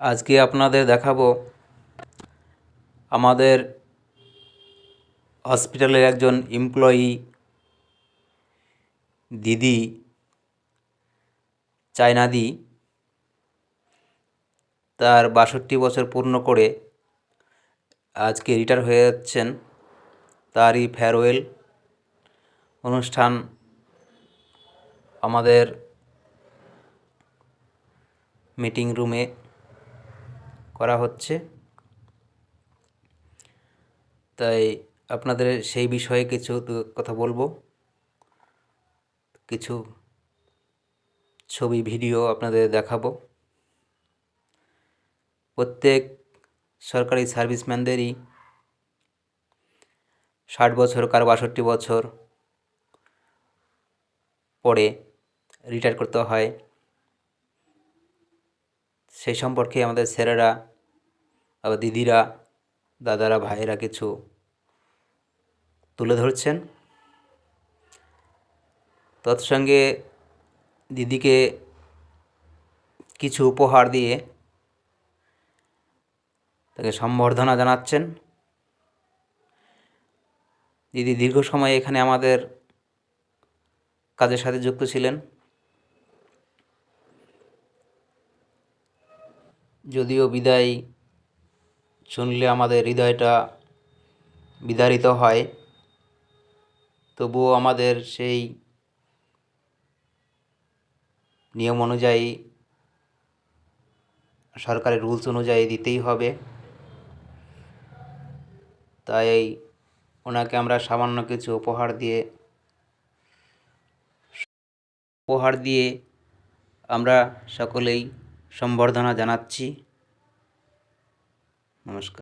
আজকে আপনাদের দেখাবো আমাদের হসপিটালের একজন এমপ্লয়ি দিদি চায়নাদি তার ৬২ বছর পূর্ণ করে আজকে রিটায়ার হয়ে যাচ্ছেন। তারই ফেয়ারওয়েল অনুষ্ঠান আমাদের মিটিং রুমে করা হচ্ছে, তাই আপনাদের সেই বিষয়ে কিছু কথা বলবো। কিছু ছবি ভিডিও আপনাদের দেখাবো। প্রত্যেক সরকারি সার্ভিসম্যানদেরই ৬০ বছর, কার ৬২ বছর পরে রিটায়ার করতে হয়। সেই সম্পর্কে আমাদের স্যারেরা, আবার দিদিরা, দাদারা, ভাইয়েরা কিছু তুলে ধরছেন। তৎসঙ্গে দিদিকে কিছু উপহার দিয়ে তাকে সম্বর্ধনা জানাচ্ছেন। দিদি দীর্ঘ সময় এখানে আমাদের কাজের সাথে যুক্ত ছিলেন। যদিও বিদায় শুনলে আমাদের হৃদয়টা বিদারিত হয়, তবুও আমাদের সেই নিয়ম অনুযায়ী, সরকারের রুলস অনুযায়ী দিতেই হবে। তাই ওনাকে আমরা সামান্য কিছু উপহার দিয়ে আমরা সকলেই সম্বর্ধনা জানাচ্ছি। নমস্কার।